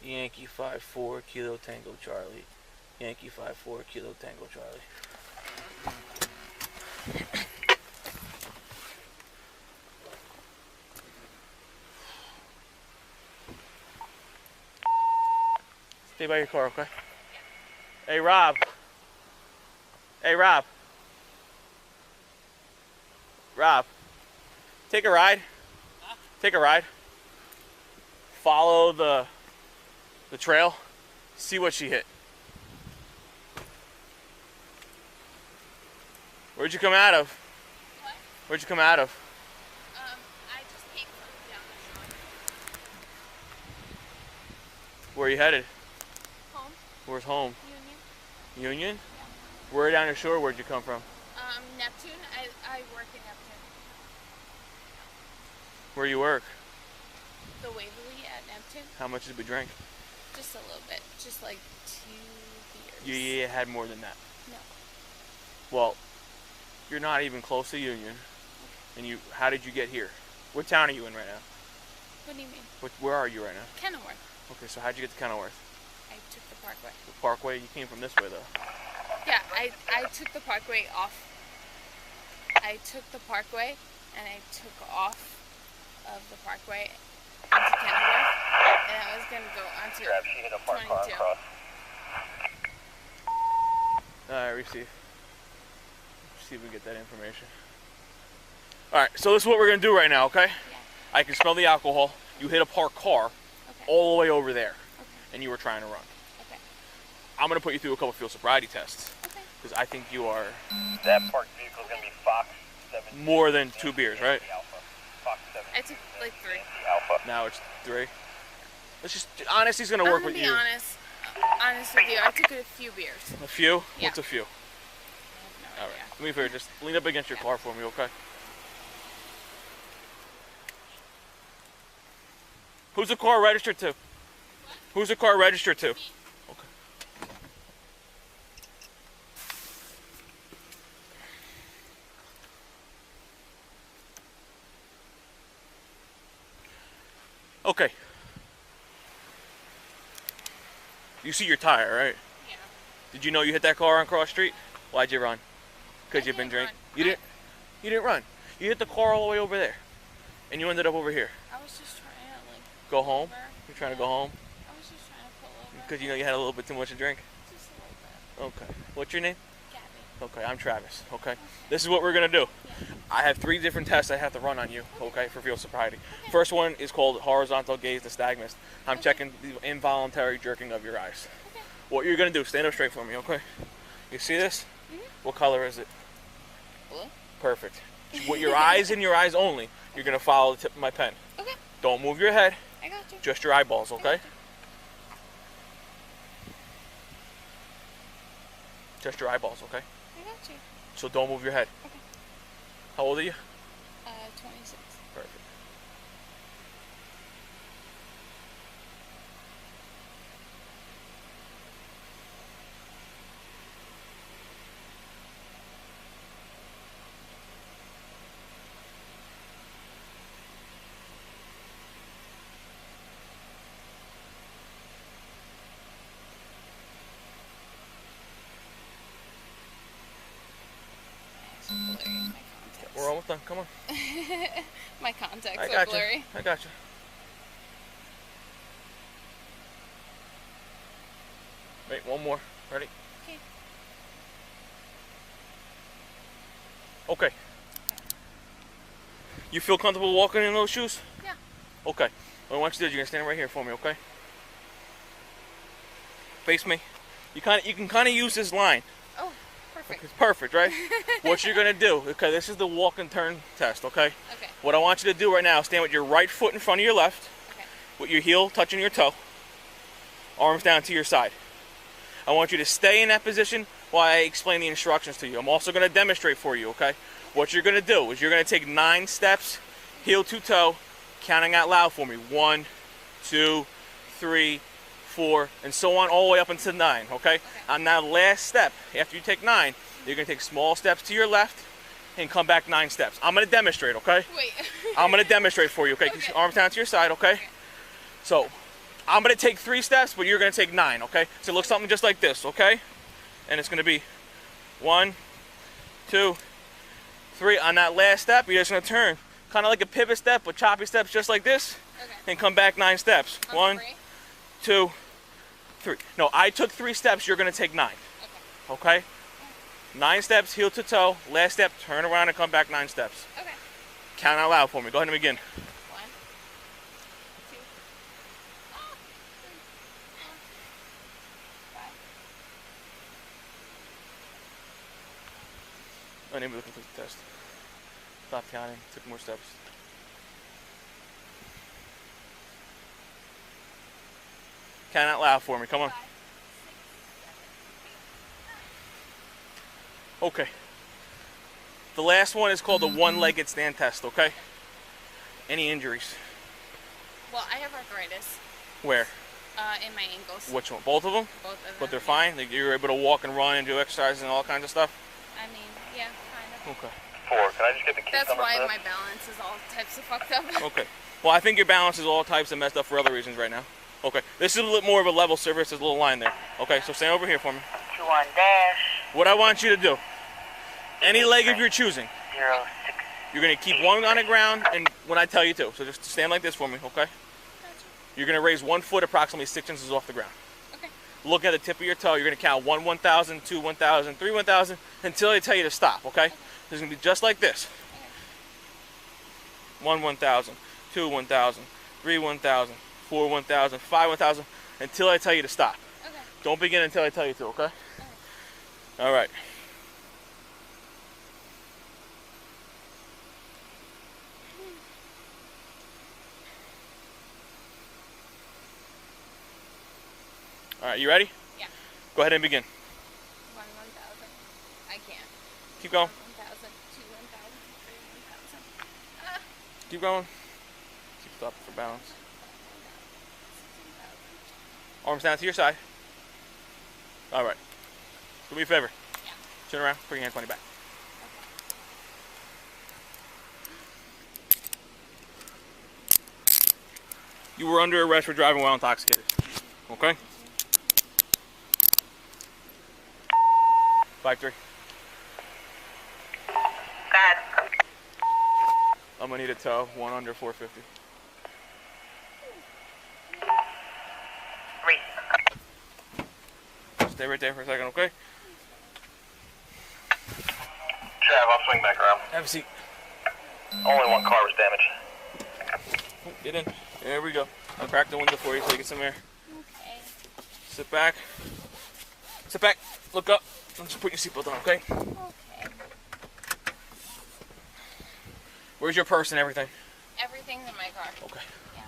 Yankee 5-4 Kilo Tango Charlie. Yankee 5-4 Kilo Tango Charlie. Stay by your car, okay? Hey, Rob. Hey, Rob. Rob. Take a ride. Huh? Take a ride. Follow the trail. See what she hit. Where'd you come out of? What? Where'd you come out of? I just came from down the shore. Where are you headed? Home. Where's home? Union. Union? Yeah. Where down the shore? Where'd you come from? Neptune. I work in Neptune. Where you work? The Waverly at Neptune. How much did we drink? Just a little bit. Just like 2 beers. You had more than that. No. Well, you're not even close to Union. And how did you get here? What town are you in right now? What do you mean? Where are you right now? Kenilworth. Okay, so how'd you get to Kenilworth? I took the Parkway. The Parkway? You came from this way, though. Yeah, I took the Parkway off. I took the Parkway, and I took off of the Parkway into Kenilworth, and I was going to go onto 22. Alright, receive. See if we can get that information. Alright, so this is what we're going to do right now, okay? Yeah. I can smell the alcohol. You hit a parked car Okay. all the way over there, Okay. and you were trying to run. Okay. I'm going to put you through a couple field sobriety tests, Okay. because I think you are That parked vehicle is going to be Fox 7. more than 2 beers, right? Fox 7. I took like 3. Alpha. Now it's 3. Let's just, honesty's going to I'm work gonna with be you. honest with you. I took a few beers. A few? Yeah. What's a few? I have no Alright, idea. let me figure, just lean up against your car for me, okay? Who's the car registered to? Who's the car registered to? Okay. Okay. You see your tire, right? Yeah. Did you know you hit that car on Cross Street? Why'd you run? Because you've been drinking. You didn't run. You hit the car all the way over there, and you ended up over here. I was just trying to like Go home. over. You're trying to go home I was just trying to pull over. because you know you had a little bit too much to drink. Just a little bit. Okay. What's your name? Gabby. Okay, I'm Travis. Okay. This is what we're gonna do. Yeah. I have 3 different tests I have to run on you. Okay, for field sobriety. First one is called horizontal gaze nystagmus. I'm checking the involuntary jerking of your eyes. Okay. What you're gonna do? Stand up straight for me. Okay. You see this? Mhm. What color is it? Blue. Perfect. With your eyes and your eyes only, you're gonna follow the tip of my pen. Okay. Don't move your head. I got you. Just your eyeballs. Okay. Just your eyeballs. Okay. I got you. So don't move your head. Okay. How old are you? 26. Perfect. It's blurry. My contacts. We're almost done. Come on. My contacts I are got blurry. you. I got you. Wait, one more. Ready? Okay. Okay. You feel comfortable walking in those shoes? Yeah. Okay. What I want you to do is you're gonna stand right here for me, okay? Face me. You can kind of use this line. Oh, perfect. It's perfect, right? What you're gonna do? Okay, this is the walk and turn test, okay? Okay. What I want you to do right now is stand with your right foot in front of your left, Okay. with your heel touching your toe, arms down to your side. I want you to stay in that position while I explain the instructions to you. I'm also going to demonstrate for you, okay? What you're going to do is you're going to take 9 steps, heel to toe, counting out loud for me. 1, 2, 3, 4, and so on all the way up into 9, okay? On that last step, after you take 9, you're going to take small steps to your left and come back 9 steps. I'm going to demonstrate, okay? Wait. I'm going to demonstrate for you, okay? Okay. Arms down to your side, okay? So, I'm going to take 3 steps, but you're going to take 9, okay? So it looks something just like this, okay? And it's going to be 1, 2, 3. On that last step, you're just going to turn. Kind of like a pivot step with choppy steps just like this. Okay. And come back 9 steps. On 1, 3? 2, 3. No, I took 3 steps, you're going to take 9. Okay. Okay? 9 steps, heel to toe. Last step, turn around and come back 9 steps. Okay. Count out loud for me. Go ahead and begin. 1, 2, 5. Unable to complete the test. Stop counting. Took more steps. Count out loud for me. Come on. 5, 6, 7, 8. Okay. The last one is called the one-legged stand test, okay? Any injuries? Well, I have arthritis Where? in my ankles. Which one? Both of them? Both of them. But they're yeah. fine? Like you're able to walk and run and do exercise and all kinds of stuff? I mean, yeah, kind of. Okay. 4. Can I just get the case That's number why for my this? balance is all types of fucked up. Okay. Well, I think your balance is all types of messed up for other reasons right now. Okay. This is a little more of a level surface. There's a little line there. Okay, so stand over here for me. 21 dash What I want you to do, any leg of your choosing, 06. you're going to keep one on the ground and when I tell you to. So just stand like this for me, okay? Gotcha. You're going to raise 1 foot approximately 6 inches off the ground. Okay. Look at the tip of your toe. You're going to count 1, 1,000, 2, 1,000, 3, 1,000 until I tell you to stop, okay? It's going to be just like this. 1, 1,000, 2, 1,000, 3, 1,000, 4, 1,000, 5, 1,000 until I tell you to stop. Okay. Don't begin until I tell you to, okay? All right. All right, you ready? Yeah. Go ahead and begin. 1, 1,000. I can't. Keep going. 1,000, 2, 1,000, 3, 1,000. Keep going. Keep stopping for balance. 16,000. Arms down to your side. All right. Do me a favor. Yeah. Turn around. Put your hands behind your back. You were under arrest for driving while intoxicated. Okay? 5-3. I'm gonna need a tow. 1 under 450. 3. Stay right there for a second, okay? Trav, I'll swing back around. Have a seat. Only 1 car was damaged. Get in. There we go. I'll crack the window for you so you get some air. Okay. Sit back. Sit back. Look up. And just put your seatbelt on, okay? Okay. Where's your purse and everything? Everything's in my car. Okay. Yeah.